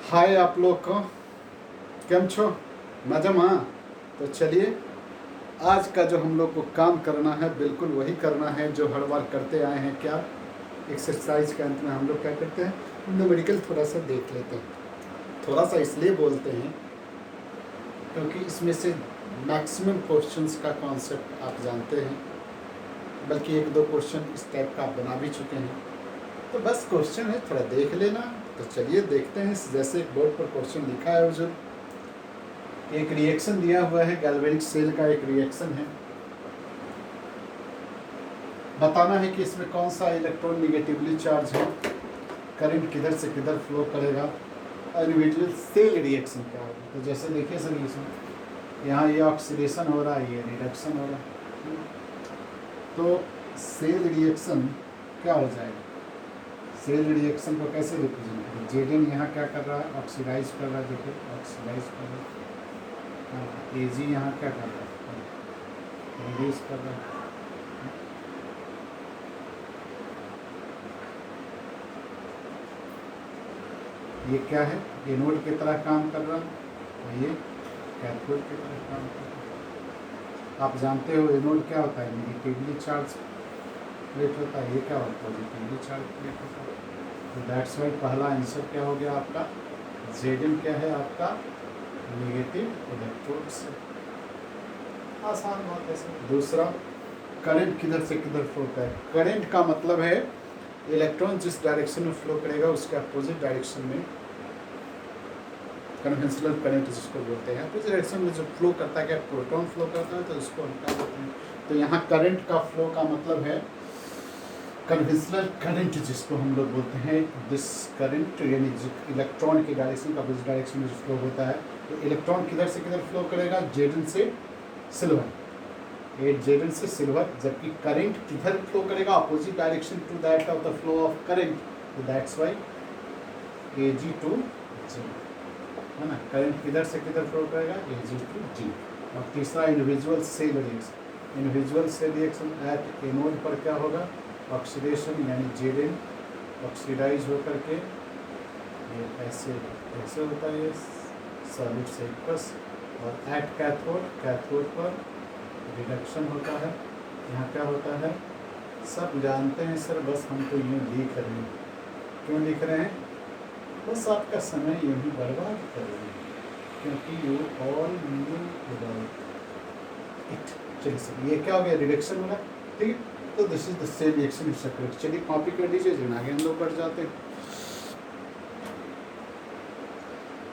हाय आप लोग को केम छो मजामा। तो चलिए आज का जो हम लोग को काम करना है बिल्कुल वही करना है जो हर बार करते आए हैं। क्या एक्सरसाइज के अंत में हम लोग क्या करते हैं, न्यूमेरिकल थोड़ा सा देख लेते हैं। थोड़ा सा इसलिए बोलते हैं क्योंकि इसमें से मैक्सिमम क्वेश्चंस का कॉन्सेप्ट आप जानते हैं, बल्कि एक दो क्वेश्चन इस टाइप का आप बना भी चुके हैं। तो बस क्वेश्चन है, थोड़ा देख लेना। तो चलिए देखते हैं। जैसे एक बोर्ड पर क्वेश्चन लिखा है, जो एक रिएक्शन दिया हुआ है, गैल्वेनिक सेल का एक रिएक्शन है। बताना है कि इसमें कौन सा इलेक्ट्रॉन निगेटिवली चार्ज है, करंट किधर से किधर फ्लो करेगा, और इंडिविजुअल सेल रिएक्शन क्या होगा। तो जैसे देखिए सर, इसमें यहाँ ये ऑक्सीडेशन हो रहा है, ये रिडक्शन हो रहा है। तो सेल रिएक्शन क्या हो जाएगा, सेल रिएक्शन को कैसे रिप्रेजेंट करें। जेडन यहाँ क्या कर रहा है, ऑक्सीडाइज कर रहा है। देखिए ऑक्सीडाइज कर रहा है। एजी यहाँ क्या कर रहा है, रिड्यूस कर रहा है। ये क्या है, एनोड की तरह काम कर रहा है, और ये कैथोड की तरह काम कर रहा है। आप जानते हो एनोड क्या होता है, नेगेटिवली चार्ज प्लेट होता है। ये क्या होता है, पॉजिटिवली चार्ज प्लेट होता है। तो दैट्स वाई पहला आंसर क्या हो गया आपका, जेडन क्या है आपका, नेगेटिव इलेक्ट्रोड से। आसान बात है सर। दूसरा, करंट किधर से किधर फ्लो करेगा। करंट का मतलब है इलेक्ट्रॉन जिस डायरेक्शन में फ्लो करेगा उसके अपोजिट डायरेक्शन में कन्वेंशनल करंट जिसको बोलते हैं, अपोजिट डायरेक्शन में जो फ्लो करता है, क्या प्रोटॉन फ्लो करता है, तो उसको हम क्या बोलते हैं। तो यहाँ करंट का फ्लो का मतलब है कन्वेंशनल करंट जिसको हम लोग बोलते हैं। दिस करंट यानी इलेक्ट्रॉन की डायरेक्शन का अपोजिट डायरेक्शन में जो फ्लो होता है। तो इलेक्ट्रॉन किधर से किधर फ्लो करेगा, जेडन से सिल्वर, जेडन से सिल्वर। जबकि करंट किधर फ्लो करेगा, opposite direction to that of the flow of current. तो that's why AG to G, है ना। करंट किधर से किधर फ्लो करेगा, एजी टू जी। और तीसरा, individual cell reaction. Individual cell reaction at anode पर क्या होगा, ऑक्सीडेशन, यानी जेडन ऑक्सीडाइज होकर के ये ऐसे होता है, ये सॉलिड से प्लस। और एट कैथोड, कैथोड पर रिडक्शन होता है। यहाँ क्या होता है, सब जानते हैं सर, बस हम तो यूँ लिख रहे हैं। क्यों लिख रहे हैं, बस आपका समय यूँ ही बर्बाद कर रहे हैं, क्योंकि you all knew about it. चलिए सर, ये क्या हो गया, रिडक्शन होगा, ठीक है। तो this is the same reaction it's occurred. चलिए कॉपी कर लीजिए, जो आगे हम लोग बढ़ जाते हैं।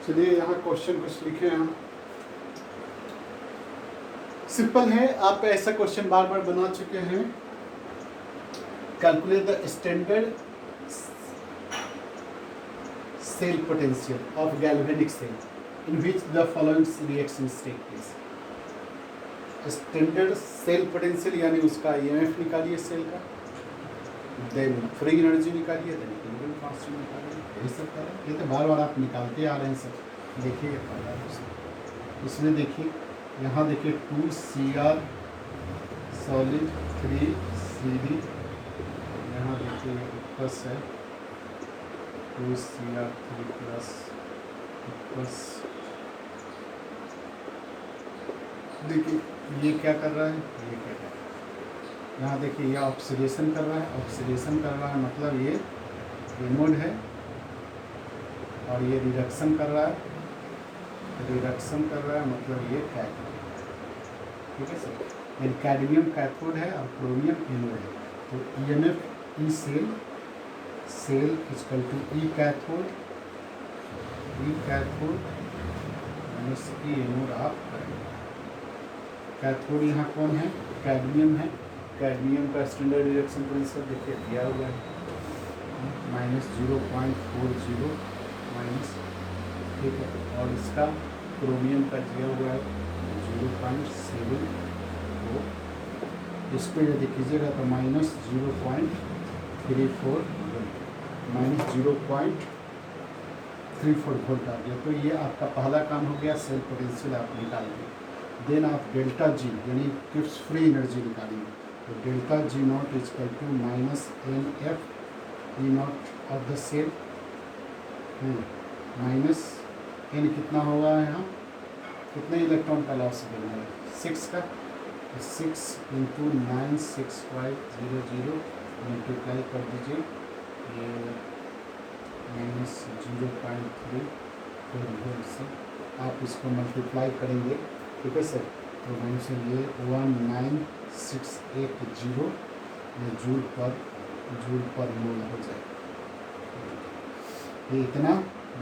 चलिए यहाँ क्वेश्चन कुछ लिखे हैं हम, सिंपल है। आप ऐसा क्वेश्चन बार बार बना चुके हैं। Calculate the standard cell potential of galvanic cell in which the following reactions take place. Standard cell potential यानी उसका ईएमएफ निकालिए सेल का, देन फ्री एनर्जी निकालिए, देन इक्विलिब्रियम कांस्टेंट निकालिए। यही सब करें, ये तो बार बार आप निकालते आ रहे हैं सर। देखिए इसमें देखिए, यहाँ देखिए 2Cr सॉलिड 3Cd, यहाँ देखिए प्लस है 2Cr3 प्लस। देखिए ये क्या कर रहा है, ये क्या कर रहा है, यहाँ देखिए ये ऑक्सीडेशन कर रहा है। ऑक्सीडेशन कर रहा है मतलब ये एनोड है, और ये रिडक्शन कर रहा है। रिडक्शन कर रहा है मतलब ये कैथोड, ठीक है सर। ये कैडमियम कैथोड है और क्रोमियम एनोड है। तो EMF E cell, cell equal to E cathode minus E anode आप करेंगे। कैथोड यहाँ कौन है, कैडमियम है। कैडमियम का स्टैंडर्ड रिडक्शन पोटेंशियल देखिए दिया हुआ है, -0.40 माइनस, ठीक है। और इसका क्रोमियम का दिया हुआ है 0.74। इस पर यदि कीजिएगा तो -0.34 वोल्ट आ गया। तो ये आपका पहला काम हो गया, सेल पोटेंशियल आप निकाल दिए। देन आप डेल्टा जी यानी किप्स फ्री एनर्जी निकालेंगे। तो delta G naught is equal to -NF E naught of the cell minus N कितना होगा यहाँ, कितने इलेक्ट्रॉन का लॉस देना है 6 का, 6 इंटू 96500 मल्टीप्लाई कर दीजिए, ये -0.3 वोल्ट से आप इसको मल्टीप्लाई करेंगे, ठीक है सर। तो माइनस ये 19680 ये जूल पर मोल हो जाए, ये इतना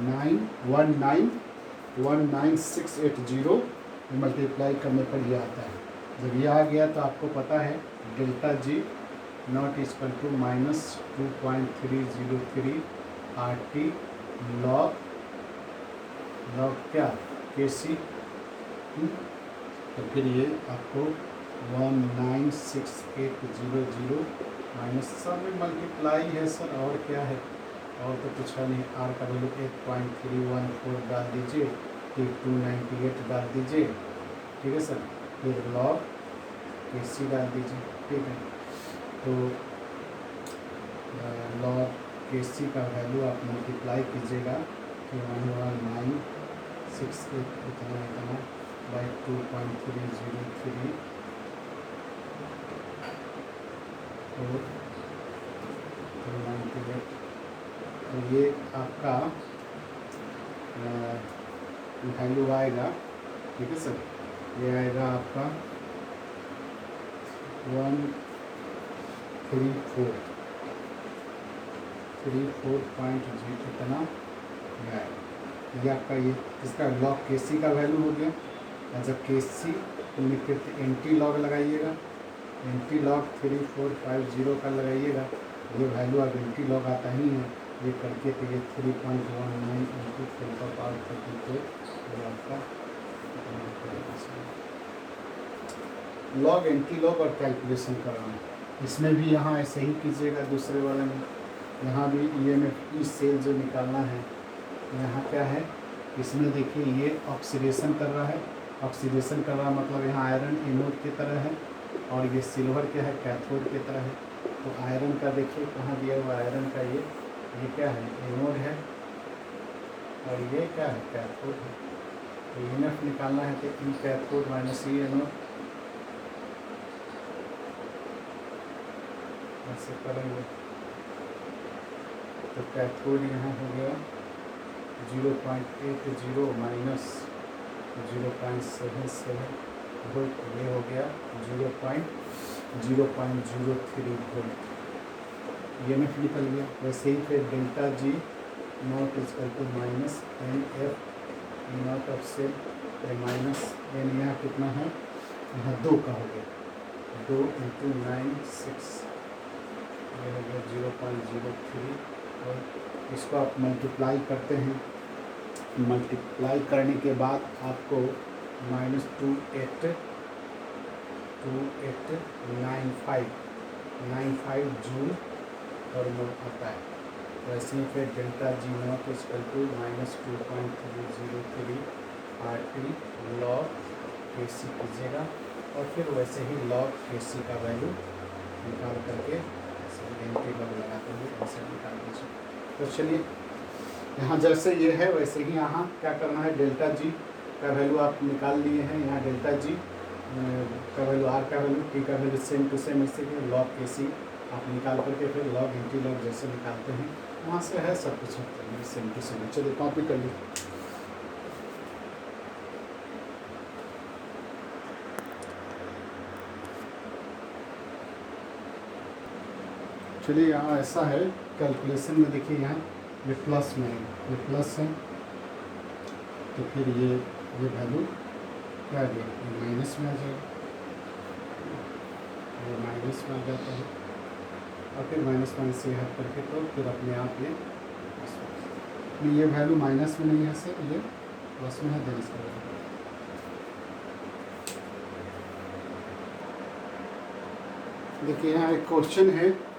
19680 मल्टीप्लाई करने पर ये आता है। जब ये आ गया तो आपको पता है delta G naught equal to -2.303 RT log क्या KC, तो फिर ये आपको 19680 माइनस सब में मल्टीप्लाई है सर, और क्या है, और तो कुछ है नहीं। R का वैल्यू 8.314 डाल दीजिए, फिर 298 डाल दीजिए, ठीक है सर, फिर लॉग KC डाल दीजिए, ठीक है। तो लॉग KC का वैल्यू आप मल्टीप्लाई कीजिएगा तो 11968 इतना बाई 2.303 298, तो ये आपका वैल्यू आएगा, ठीक है सर, ये आएगा आपका 134.0 इतना है। ये आपका ये इसका लॉग KC का वैल्यू हो गया। और जब KC लिखे तो एंटी लॉग लगाइएगा, एंटी लॉग 3450 का लगाइएगा, ये वैल्यू अब एंटी लॉग आता ही है, ये करके तो ये 3.19 इंटू 10⁻32 ये आपका लॉग एंटी लॉग और कैलकुलेशन कराना। इसमें भी यहाँ ऐसे ही कीजिएगा, दूसरे वाले में यहाँ भी EMF ई सेल जो निकालना है, यहाँ क्या है, इसमें देखिए ये ऑक्सीडेशन कर रहा है, ऑक्सीडेशन कर रहा मतलब यहाँ आयरन एनोड की तरह है, और ये सिल्वर क्या है, कैथोड की तरह है। तो आयरन का देखिए कहाँ दिया हुआ, आयरन का ये क्या है, एनोड है, और ये क्या है, कैथोड है। तो EMF निकालना है तो ई कैथोड माइनस ई एनोड, ऐसे करेंगे तो कैथोड यहाँ हो गया 0.80 माइनस 0.77 वोल्ट, ये हो गया 0.03 वोल्ट, EMF निकल गया। वैसे ही फिर delta G naught equal to minus NF naught of cell minus N, यहाँ कितना है, यहाँ 2 का हो गया, 2 इंटू 96 ये हो गया 0.03, और इसको आप मल्टीप्लाई करते हैं, मल्टीप्लाई करने के बाद आपको -2895 जूल पर मोल आता है। वैसे ही फिर delta G naught equal to -2.303 RT log KC कीजिएगा, और फिर वैसे ही लॉग KC का वैल्यू निकाल करके एंटी लॉग लगाते हुए ऐसे निकाल दीजिए। तो चलिए यहाँ जैसे ये है वैसे ही यहाँ क्या करना है, डेल्टा जी का वैल्यू आप निकाल लिए हैं, यहाँ डेल्टा जी का वैल्यू, R का वैल्यू, T का वैल्यू सेम टू सेम, इससे लॉग KC आप निकाल करके फिर लॉग एंटी लॉग जैसे निकालते हैं वहाँ से है सब कुछ सेम टू सेम। चलिए कॉपी कर लीजिए। चलिए यहाँ ऐसा है, कैलकुलेशन में देखिए यहाँ ये प्लस में है, ये प्लस है, तो फिर ये वैल्यू क्या आ गया, ये माइनस में आ जाएगा, ये माइनस में आ जाता है, और फिर माइनस से हट करके तो फिर अपने आप ये वैल्यू माइनस में नहीं है सर, ये प्लस में है, देन इसका देखिए यहाँ एक क्वेश्चन है,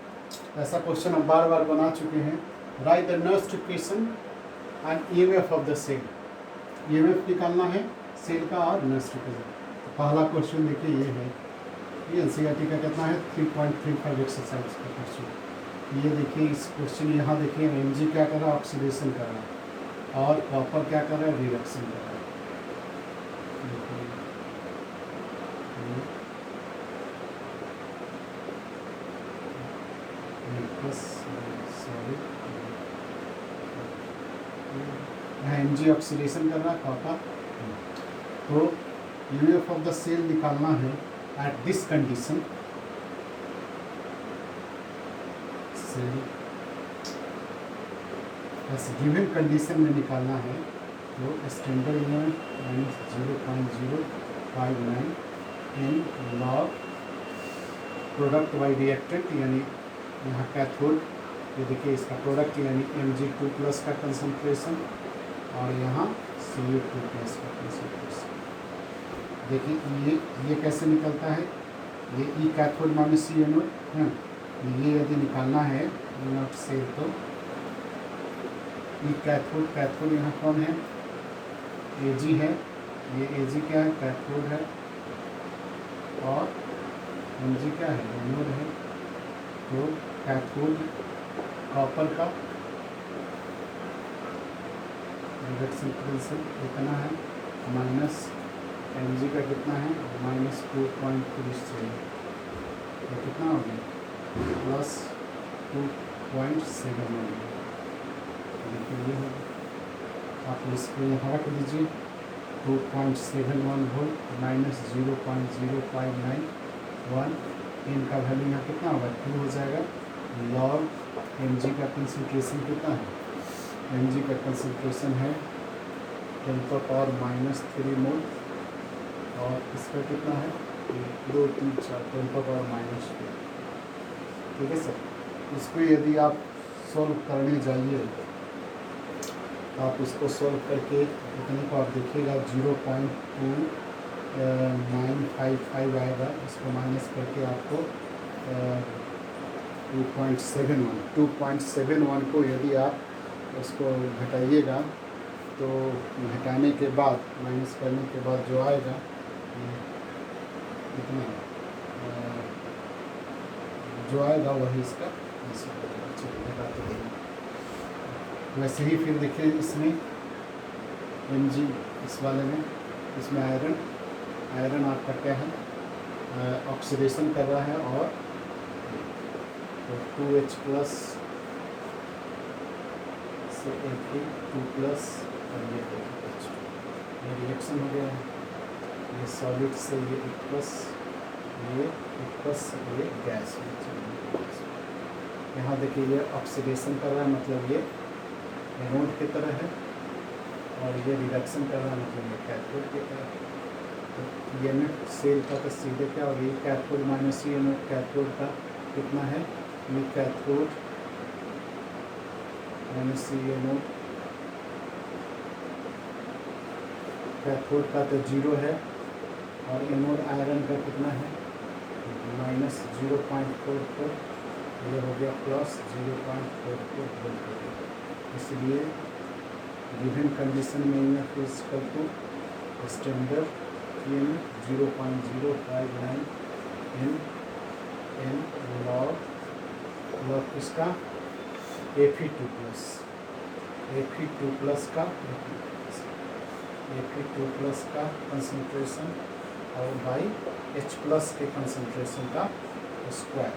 ऐसा क्वेश्चन हम बार बार बना चुके हैं। Write the next equation and EMF of the cell, EMF निकालना है सेल का और नेक्स्ट इक्वेशन। पहला क्वेश्चन देखिए ये है, ये NCERT का कितना है 3.35 एक्सरसाइज का क्वेश्चन। ये देखिए इस क्वेश्चन यहाँ देखिए Mg क्या कर रहा है, ऑक्सीडेशन कर रहा है, और कॉपर क्या कर रहा है, रिडक्शन कर रहा है। सॉरी, एमजी ऑक्सीडेशन कर रहा है कॉपर। तो यूएफ ऑफ द सेल निकालना है एट दिस कंडीशन। सेल बस गिवन कंडीशन में निकालना है। तो standard unit -0.059 in log product by reactant, यानी यहाँ कैथोड, ये देखिए इसका प्रोडक्ट यानी Mg2+ का कंसंट्रेशन और यहाँ Cu2+ का कंसंट्रेशन। देखिए ये कैसे निकलता है, ये E cathode minus C anode है। ये यदि निकालना है नॉट से, तो E कैथोड यहाँ कौन है, Ag है। ये Ag क्या है, कैथोड है, और Mg क्या है, एनोड है। तो कैथोड कॉपर का रिडक्शन पोटेंशियल कितना है, माइनस Mg का कितना है, -2.37, तो कितना हो गया, +2.71। देखिए ये होगा, आप इसको यहाँ रख दीजिए, 2.71 वोल्ट -0.0591, इनका वैल्यू यहाँ कितना होगा, 2 हो जाएगा। लॉग Mg का कंसंट्रेशन कितना है, Mg का कंसंट्रेशन है 10⁻³ मोल, और इसका कितना है 2, 3, 4 10⁻²। ठीक है सर। इसको यदि आप सॉल्व करने जाइए, आप इसको सॉल्व करके इतने को आप देखिएगा 0.2955 आएगा। इसको माइनस करके आपको 2.71 को यदि आप उसको घटाइएगा, तो घटाने के बाद माइनस करने के बाद जो आएगा कितना जो आएगा वही इसका घटाते हैं। वैसे ही फिर देखिए इसमें Mg, इस वाले में, इसमें आयरन आपका क्या है, ऑक्सीडेशन कर रहा है, और तो 2H+ से Fe2+, और ये रिएक्शन हो गया है, ये सॉलिड से ये H+, ये गैस। यहाँ देखिए ये ऑक्सीडेशन कर रहा है, मतलब ये एनोड की तरह है, और ये रिडक्शन कर रहा है, मतलब ये कैथोड की तरह है। तो ये सेल का तो सीधे क्या, और ये कैथोड माइनस ये एनोड, कैथोड का कितना है, ये कैथोड माइनस ये एनोड, कैथोड का तो 0 है, और एनोड आयरन का कितना है -0.44, ये हो गया +0.44 वोल्ट। इसलिए गिवन कंडीशन में EMF is equal to standard EMF 0.059 in log इसका Fe2+ का कंसंट्रेशन और बाई H+ के कंसंट्रेशन का स्क्वायर।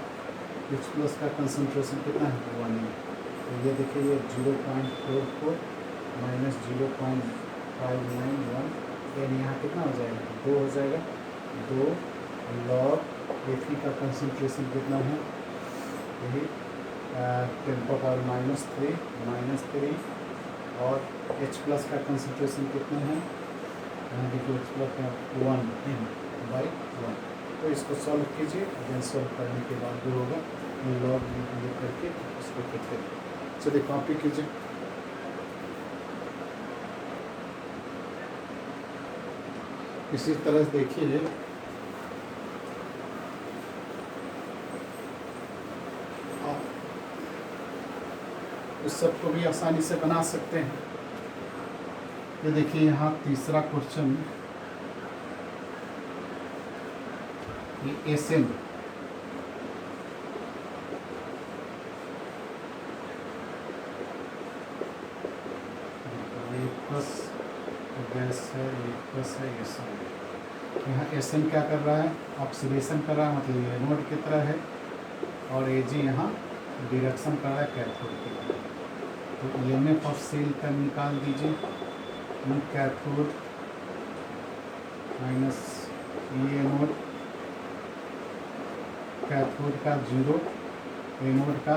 H+ का कंसंट्रेशन कितना है, 1 है। तो ये देखिए ये 0.44 -0.591, यानी यहाँ कितना हो जाएगा, 2 हो जाएगा। 2 लॉग Fe का कंसंट्रेशन कितना है, यही 10⁻³ और H+ का कंसंट्रेशन कितना है, यहाँ देखिए H+ का 1/1। तो इसको सॉल्व कीजिए, देन सॉल्व करने के बाद जो होगा लॉग ये करके इसको करते हैं। चलिए कॉपी कीजिए। इसी तरह देखिए इस सब को भी आसानी से बना सकते हैं। ये देखिए यहाँ तीसरा क्वेश्चन, ये Sn ये प्लस गैस है, ये प्लस है, ये सब। यहाँ एसएन क्या कर रहा है, ऑक्सीडेशन कर रहा है, मतलब ये एनोड की तरह है, और एजी यहाँ डिडक्शन कर रहा है कैथोड की तरह। तो ईएमएफ ऑफ सेल का निकाल दीजिए, ई cathode minus E anode, cathode का 0, एनोड का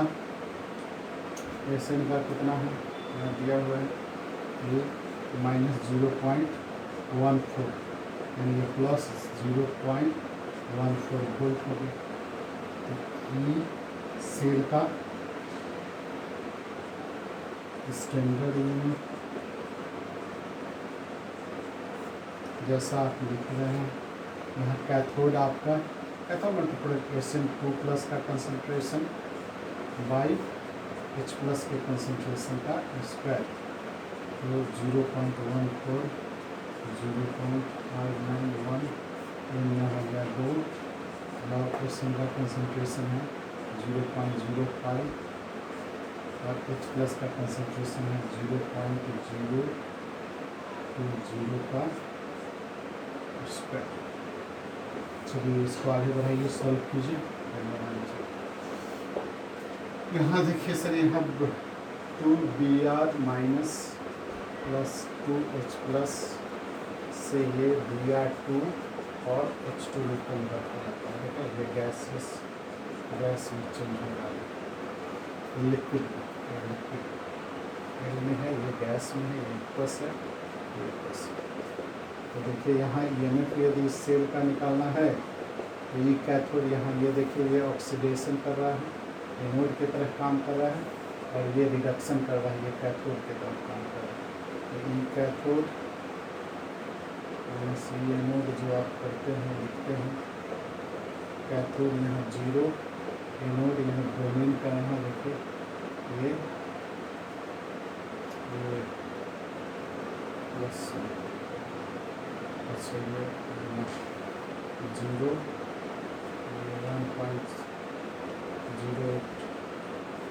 एसएन का कितना है यहाँ दिया हुआ है, ये -0.14, यानी ये प्लस 0.14 वोल्ट हो गया। तो ई सेल का स्टैंडर्ड यूनिट जैसा आप लिख रहे हैं, यहाँ कैथोड आपका कैथोड मतलब SN2+ का कंसंट्रेशन बाई H+ के कंसंट्रेशन का स्क्वायर, तो 0.14, 0.591, यहाँ हो गया 2, लॉग SN का कंसंट्रेशन है 0.05 और H+ का कंसंट्रेशन है 0.020 का स्क्वायर। चलिए इसको आगे बढ़ाइए, सॉल्व कीजिए। यहाँ देखिए सर, यहाँ 2Br माइनस प्लस 2H+ से ये Br2 और H2 में कन्वर्ट हो जाता है। देखो ये गैस में चेंज हो रहा है, लिक्विड एल में है, ये गैस में है, ये प्लस है, ये प्लस है। तो देखिए यहाँ ईएमएफ यदि इस सेल का निकालना है तो ये कैथोड, यहाँ ये देखिए ये ऑक्सीडेशन कर रहा है, एनोड की तरह काम कर रहा है, और ये रिडक्शन कर रहा है, ये कैथोड की तरह काम कर रहा है। तो ई कैथोड सी एनोड जो आप करते हैं लिखते हैं, कैथोड यहाँ 0, एनोड यहाँ ब्रोमीन का, यहाँ देखिए ये प्लस, अच्छा ये 0, 1.08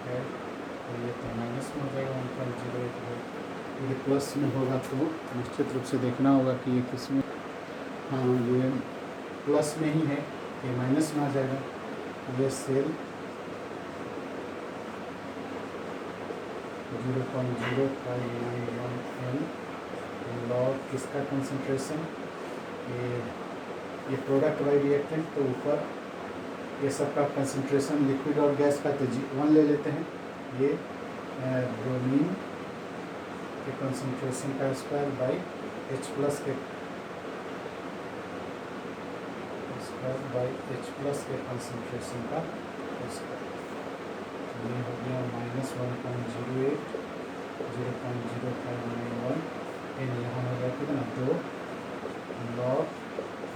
है, तो ये तो माइनस में हो जाएगा 1.08 है। ये प्लस में होगा तो निश्चित रूप से देखना होगा कि ये किस में, हाँ ये प्लस में ही है, ये माइनस में आ जाएगा। ये सेल 0.0591 N लॉग किसका कंसंट्रेशन, ये प्रोडक्ट बाई रिएक्टेंट, तो ऊपर ये सब का कंसंट्रेशन लिक्विड और गैस का, तो 1 ले लेते हैं। ये ब्रोमीन के कंसंट्रेशन का स्क्वायर बाई H+ के स्क्वायर बाई H+ के कंसंट्रेशन का स्क्वायर। ये हो गया -1.08, 0.0591 एन, यहाँ हो गया कितना 2 लॉग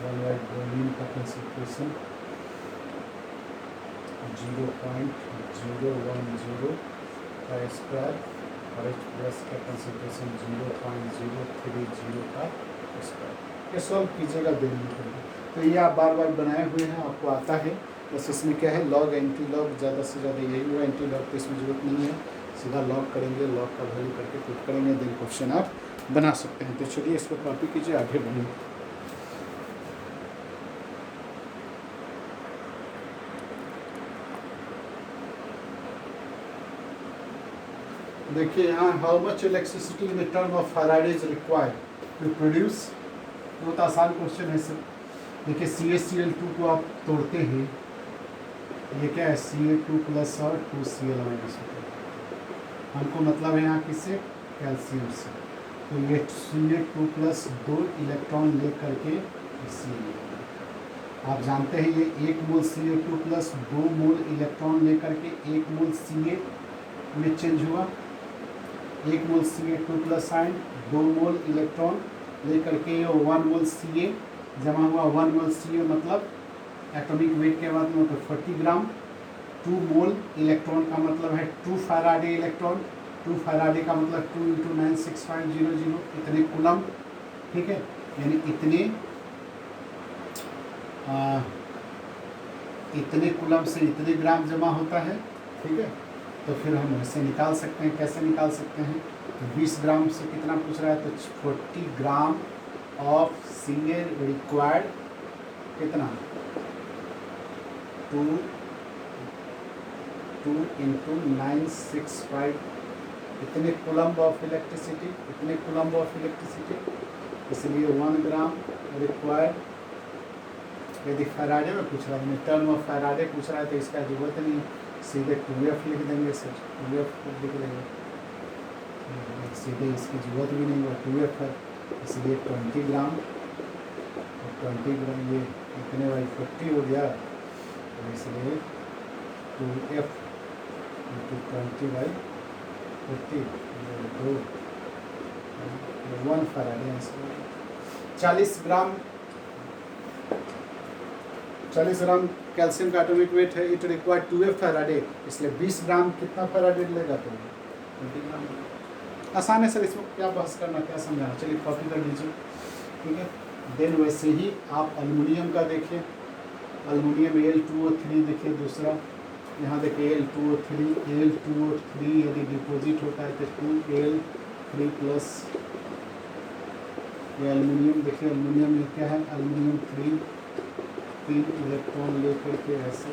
1 ब्रोमीन का कंसंट्रेशन 0.010 का स्क्वायर और H+ का कंसंट्रेशन 0.030 का स्क्वायर। ये सॉल्व कीजिएगा देने के लिए। तो ये आप बार बार बनाए हुए हैं, आपको आता है। बस इसमें क्या है, लॉग एंटी लॉग ज़्यादा से ज़्यादा यही हुआ, एंटी लॉग तो इसमें ज़रूरत नहीं है, सीधा लॉग करेंगे, लॉग का वैल्यू करके पुट करेंगे, देन क्वेश्चन आप बना सकते हैं। तो चलिए इसको कॉपी कीजिए, आगे बढ़ेंगे। देखिए यहाँ how much electricity in the term of Faraday is required to produce, बहुत आसान क्वेश्चन है सर। देखिए CaCl2 को आप तोड़ते हैं, ये क्या है Ca2+ और 2Cl-, हमको मतलब है यहाँ किससे, कैल्शियम से। तो ये Ca2+ 2 इलेक्ट्रॉन ले करके इसी, आप जानते हैं ये 1 मोल Ca2+ 2 मोल इलेक्ट्रॉन ले करके 1 मोल Ca में चेंज हुआ, 1 मोल Ca2+ आयन 2 मोल इलेक्ट्रॉन लेकर के 1 मोल Ca जमा हुआ। 1 मोल Ca मतलब एटॉमिक वेट के बाद में तो 40 ग्राम। 2 मोल इलेक्ट्रॉन का मतलब है 2 फैराडे इलेक्ट्रॉन, 2 फैराडे का मतलब 2 × 96500, इतने कूलम, ठीक है, यानी इतने कूलम से इतने ग्राम जमा होता है, ठीक है। तो फिर हम ऐसे निकाल सकते हैं। कैसे निकाल सकते हैं? तो 20 ग्राम से कितना पूछ रहा है, तो 40 ग्राम ऑफ Ca रिक्वायर्ड कितना, 2 इंटू 965, इतने कूलम्ब ऑफ इलेक्ट्रिसिटी, इतने कूलम्ब ऑफ इलेक्ट्रिसिटी, इसलिए 1 ग्राम रिक्वायर्ड। यदि फैराडे में पूछ रहा है, टर्म ऑफ फैराडे पूछ रहा है, तो इसका जरूरत नहीं, सीधे 2F लिख देंगे सर, 2F लिख देंगे, सीधे इसकी जरूरत भी नहीं हुआ, 2F है, इसलिए 20 ग्राम, और 20 ग्राम ये इतने बाई 40 हो गया, तो इसलिए 2F into 20 by 40, 1 Faraday. 40 gram calcium का एटॉमिक वेट है, इट रिक्वायर्ड 2F फैराडे, इसलिए 20 ग्राम कितना फैराडे लेगा, तो 20 ग्राम। आसान है सर, इसमें क्या बहस करना, क्या समझाना, चलिए कॉपी कर लीजिए, ठीक है। देन वैसे ही आप एल्युमिनियम का देखिए, एल्युमिनियम Al2O3 देखिए, दूसरा यहाँ देखिए Al2O3 यदि डिपोजिट होता है तो 2Al3 प्लस, ये एल्युमिनियम देखिए, एल्युमिनियम में क्या है, एल्युमिनियम 3 इलेक्ट्रॉन लेकर के ऐसे,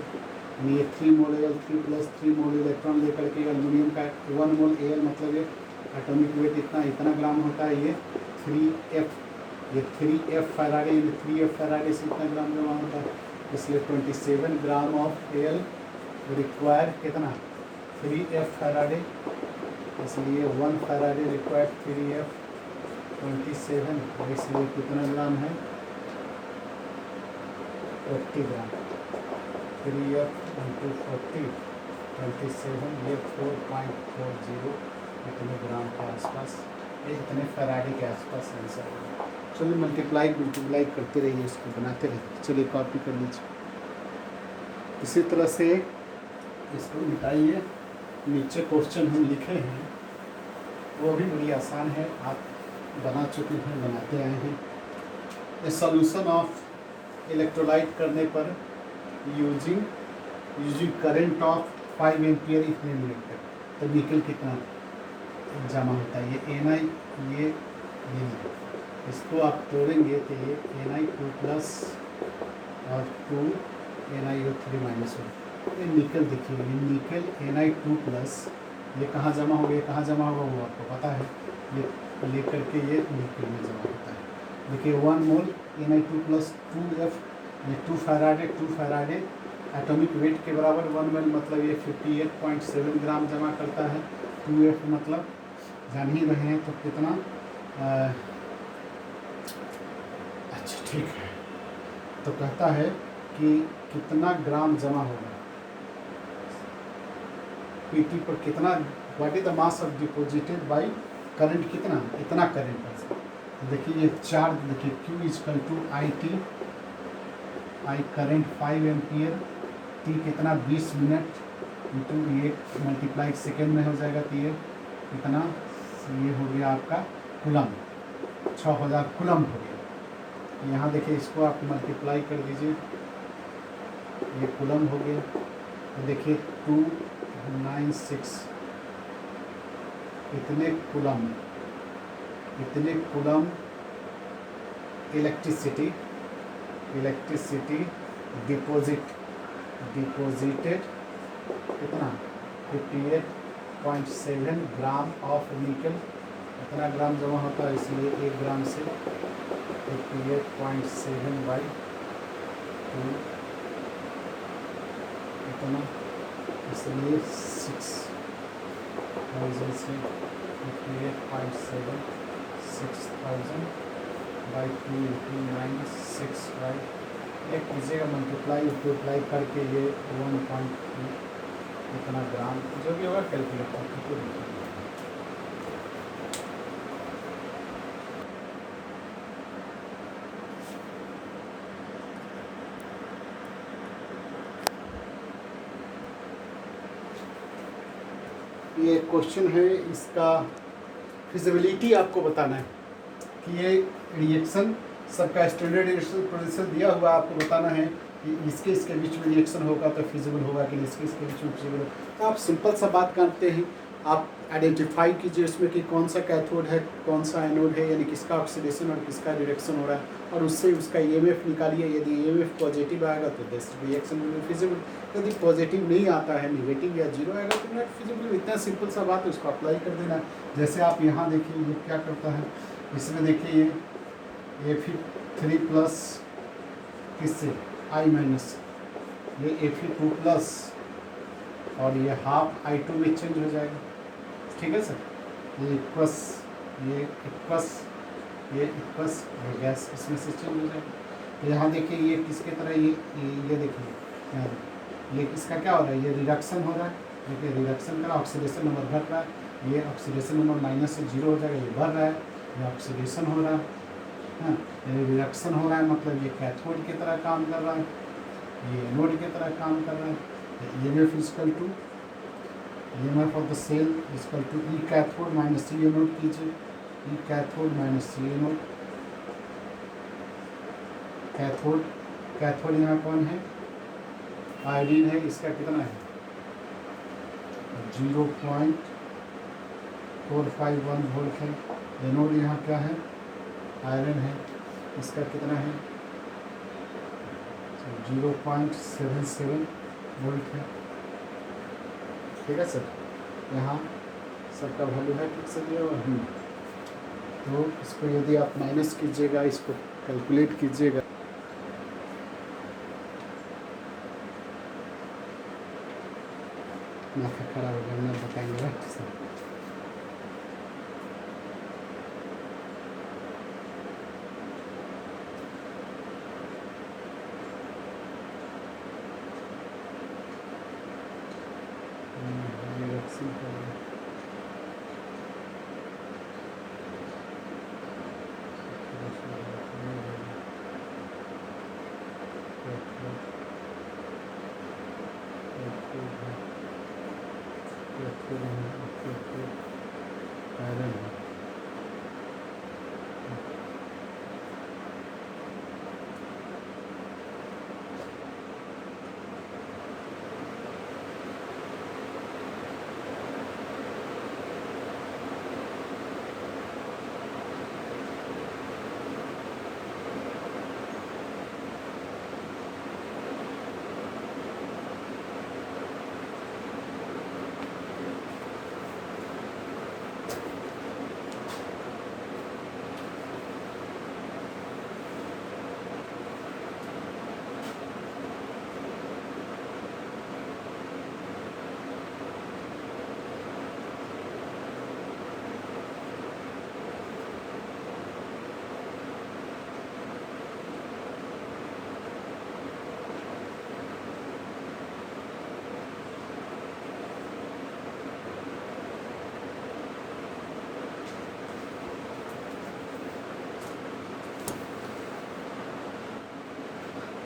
ये 3 मोल Al3 प्लस 3 मोल इलेक्ट्रॉन लेकर के एल्युमिनियम का 1 मोल Al मतलब ये एटॉमिक वेट इतना ग्राम होता है, ये 3F फैराडे, 3F फैराडे से इतना ग्राम जमा होता है, इसलिए 27 ग्राम ऑफ Al रिक्वायर कितना, 3F फैराडे, इसलिए 1 फैराडे रिक्वायर्ड 3F 27, इसलिए कितना ग्राम है, 40 ग्राम, 3F इंटू 40, 27, ये 4.40 इतने ग्राम के आसपास, इतने फैराडे के आसपास आंसर है। चलिए मल्टीप्लाई करते रहिए, इसको बनाते रहिए। चलिए कॉपी कर लीजिए। इसी तरह से इसको मिटाइए। नीचे क्वेश्चन हम लिखे हैं वो भी बड़ी आसान है, आप बना चुके हैं, बनाते आए हैं। ए सॉल्यूशन ऑफ इलेक्ट्रोलाइट करने पर यूजिंग करंट ऑफ 5 एम्पियर इतने मिनट तक, तो निकल कितना जमा होता है, ये Ni, ये इसको आप तोड़ेंगे तो ये Ni2 प्लस और 2 NiO3 माइनस 1, ये निकल देखिए, ये निकल Ni2 प्लस, ये कहाँ जमा होगा, ये कहाँ जमा होगा वो आपको पता है, ये लेकर के ये निकल में जमा होता है। देखिए 1 मोल Ni2 प्लस 2F, ये 2 फैराडे एटॉमिक वेट के बराबर, 1 मोल मतलब ये 58.7 ग्राम जमा करता है। 2F मतलब जान ही रहे हैं, तो कितना अच्छा ठीक है, तो कहता है कि कितना ग्राम जमा होगा PT पर, कितना, what is the mass of deposited by current, कितना, इतना करंट है। देखिए ये चार्ज देखिए, Q is equal to IT, I current 5 ampere, T कितना 20 मिनट इंटू ये मल्टीप्लाई सेकेंड में हो जाएगा, तो ये कितना, ये हो गया आपका कूलम, 6000 कूलम हो गया। यहाँ देखिए इसको आप मल्टीप्लाई कर दीजिए, ये कूलम हो गया, तो देखिए 296 इतने कूलम इलेक्ट्रिसिटी डिपोजिटेड कितना 58.7 ग्राम ऑफ निकल, इतना ग्राम जमा होता है, इसलिए 1 ग्राम से 58.7 बाई 2 इतना, इसलिए 6000 से 58.7 6000 बाई 2 इंटू 96 बाई, एक कीजिएगा मल्टीप्लाई करके ये 1.2 इतना ग्राम जो भी होगा कैलकुलेट करके देखिए। ये क्वेश्चन है, इसका फिजिबिलिटी आपको बताना है कि ये रिएक्शन सबका स्टैंडर्ड रिएक्शन पोजीशन दिया हुआ, आपको बताना है कि इसके इसके बीच में रिएक्शन होगा तो फिजिबल होगा कि नहीं, इसके इसके बीच में फिजिबल होगा। तो आप सिंपल सा बात करते हैं, आप आइडेंटिफाई कीजिए इसमें कि कौन सा कैथोड है कौन सा एनोड है, यानी किसका ऑक्सीडेशन और किसका रिडक्शन हो रहा है, और उससे उसका ईएमएफ निकालिए। यदि ईएमएफ पॉजिटिव आएगा तो this reaction will be feasible, यदि पॉजिटिव नहीं आता है, नेगेटिव या जीरो आएगा तो नॉट फिजिबल। इतना सिंपल सा बात है, उसको अप्लाई कर देना। जैसे आप यहाँ देखिए ये क्या करता है, इसमें देखिए ये Fe3 प्लस किससे I माइनस, ये Fe2 प्लस और ये हाफ I2 में चेंज हो जाएगा, ठीक है सर। ये इक्वस ये गैस इसमें से चेंज हो जाएगा। तो यहाँ देखिए ये किसके तरह ये देखिए यहाँ ये किसका क्या हो रहा है, ये रिडक्शन हो रहा है। देखिए रिडक्शन का ऑक्सीडेशन नंबर घट रहा है, ये ऑक्सीडेशन नंबर माइनस से जीरो हो जाएगा, ये बढ़ रहा है, ये ऑक्सीडेशन हो रहा है, हाँ ये रिडक्शन हो रहा है, मतलब ये कैथोड की तरह काम कर रहा है, ये एनोड की तरह काम कर रहा है। EMF equal to EMF of the cell equal to E cathode minus C anode कीजिए, E cathode minus C anode. Cathode यहाँ कौन है, आयोडीन है, इसका कितना है 0.451 वोल्ट है। एनोड यहाँ क्या है, आयरन है, इसका कितना है 0.77 वोल्ट है, ठीक है सर। यहाँ सबका वैल्यू है, ठीक से दिया हुआ। तो इसको यदि आप माइनस कीजिएगा, इसको कैलकुलेट कीजिएगा, माथा खराब हो गया, मैं बताएंगे राइट सर।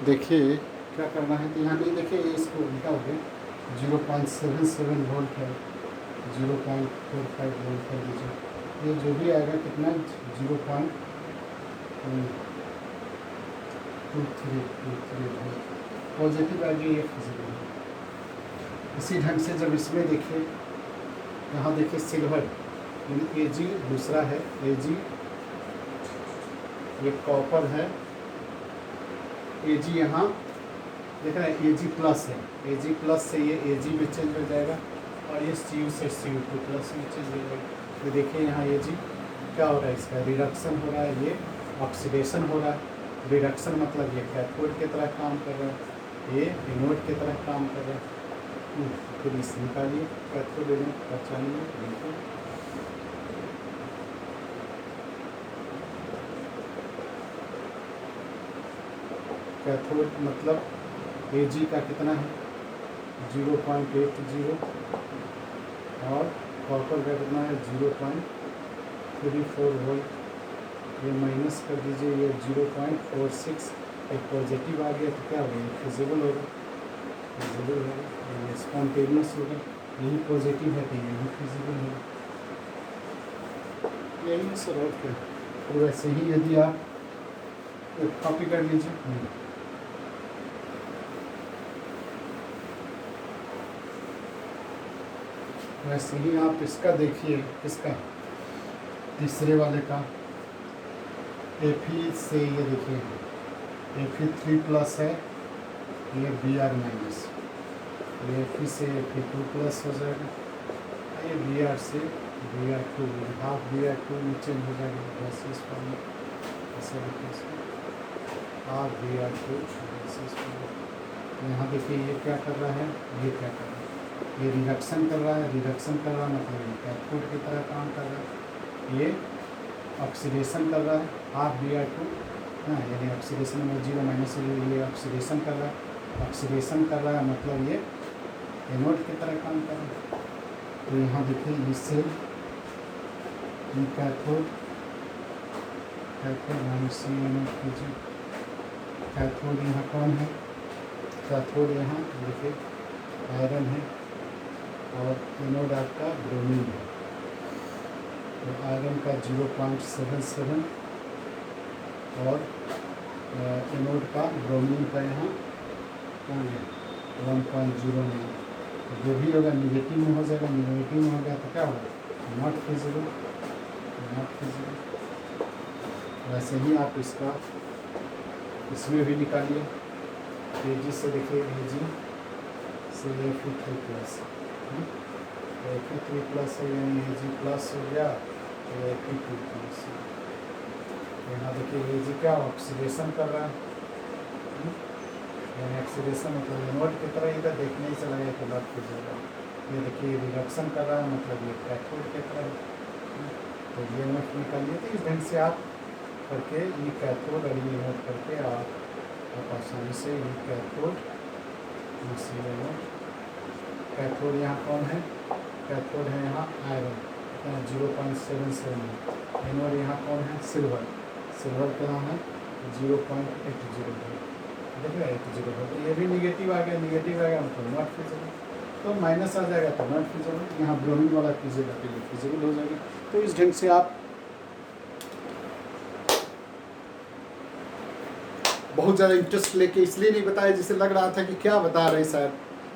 देखिए क्या करना है, तो यहाँ नहीं देखिए इसको उल्टा हो गया, 0.77 वोल्ट है, 0.45 वोल्ट कर दीजिए, ये जो भी आएगा कितना 0.23 वोल्ट पॉजिटिव आ गई, ये फिजिकल है। इसी ढंग से जब इसमें देखिए, यहाँ देखिए सिल्वर Ag दूसरा है, Ag ये कॉपर है, Ag यहाँ देख रहे हैं Ag प्लस है, Ag प्लस से ये Ag में चेंज हो जाएगा और ये Cu से Cu2 प्लस में चेंज हो जाएगा। तो देखिए यहाँ Ag क्या हो रहा है, इसका रिडक्शन हो रहा है, ये ऑक्सीडेशन हो रहा है। रिडक्शन मतलब ये कैथोड की तरह काम कर रहा है, ये एनोड की तरह काम कर रहा है। फिर इस निकालिए कैथोड एनोड पहचानिए, बिल्कुल कैथोड मतलब Ag का कितना है 0.80 और कॉपर का कितना है 0.34 वोल्ट। ये माइनस कर दीजिए, ये 0.46, एक पॉजिटिव आ गया तो क्या होगा, फिजिबल होगा, ये स्पॉन्टेनियस होगा, यही पॉजिटिव है तो यही फिजिबल होगा, यही सर और क्या। तो वैसे ही यदि आप कॉपी कर लीजिए, वैसे ही आप इसका देखिए, इसका तीसरे वाले का Fe से ये देखिए Fe3+ है, ये Br-, ये Fe से Fe2+ हो जाएगा, ये Br से Br2, हाफ Br2 नीचे हो जाएगा बेसिस फॉर्म में, ऐसे देखिए इसको हाफ Br2 बेसिस फॉर्म। यहाँ देखिए ये क्या कर रहा है, ये क्या कर रहा है, ये रिडक्शन कर रहा है, रिडक्शन कर रहा है मतलब ये कैथोड की तरह काम कर रहा है, ये ऑक्सीडेशन कर रहा है हाफ Br2, हाँ यानी ऑक्सीडेशन में 0- ये ऑक्सीडेशन कर रहा है, ऑक्सीडेशन कर रहा है मतलब ये एनोड की तरह काम कर रहा है। तो यहाँ देखिए ये सेल, ये कैथोड, कैथोड -C एनोड कीजिए, कैथोड यहाँ कौन है, कैथोड यहाँ देखिए आयरन है और एनोड आपका ब्रोमीन है। तो आयरन का 0.77 और एनोड का ब्रोमीन का यहाँ कौन है 1.09। तो जो भी होगा निगेटिव में हो जाएगा, निगेटिव में हो गया तो क्या होगा नॉट फिजिबल, नॉट फिजिबल। वैसे ही आप इसका इसमें भी निकालिए, तेजी से देखिए Ag से Fe3+, Fe3+ है यानी Ag+ हो गया, तो Fe2+। यहाँ देखिए Ag क्या ऑक्सीडेशन कर रहा है, यानी ऑक्सीडेशन मतलब एनोड की तरह इधर देखने ही चला गया तो नॉट फिजिबल। ये देखिए रिडक्शन कर रहा है मतलब ये कैथोड की तरह है। तो ये नोट निकालिए, तो इस ढंग से आप करके ये कैथोड और ये नोट करके आप आसानी से ये कैथोड कैथोड यहाँ कौन है, कैथोड है यहाँ आयरन 0.77 है, एनोड यहाँ कौन है सिल्वर, सिल्वर कहाँ है 0.80 है, देखिए 80 है। तो ये भी निगेटिव आ गया, निगेटिव आ गया मतलब नॉट फिजिबल, तो माइनस आ जाएगा तो नॉट फिजिबल, यहाँ ब्रोमीन वाला कीजिएगा तो ये फिजिबल हो जाएगा। तो इस ढंग से आप बहुत ज़्यादा इंटरेस्ट लेके इसलिए नहीं बताया जिससे लग रहा था कि क्या बता रहे सर,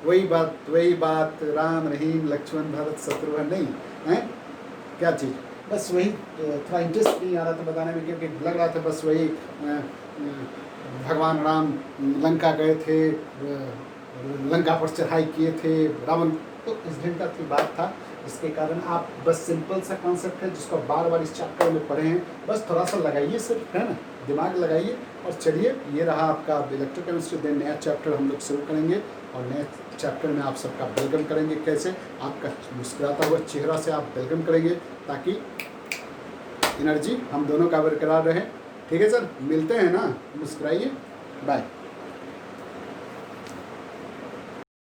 वही बात राम रहीम लक्ष्मण भरत शत्रुघ्न नहीं है, क्या चीज़ बस वही थोड़ा इंटरेस्ट नहीं आ रहा था बताने में, क्योंकि लग रहा था बस वही भगवान राम लंका गए थे, लंका पर चढ़ाई किए थे रावण, तो इस ढंग का बात था। इसके कारण आप बस सिंपल सा कॉन्सेप्ट है जिसको बार बार इस चैप्टर में पढ़े हैं, बस थोड़ा सा लगाइए सिर्फ, है ना, दिमाग लगाइए और चलिए। ये रहा आपका इलेक्ट्रोकेमिस्ट्री। देन नया चैप्टर हम लोग शुरू करेंगे और नए चैप्टर में आप सबका वेलकम करेंगे, कैसे आपका मुस्कुराता हुआ चेहरा से आप वेलकम करेंगे ताकि एनर्जी हम दोनों का बरकरार रहे। ठीक है सर, मिलते हैं ना, मुस्कुराइए, बाय।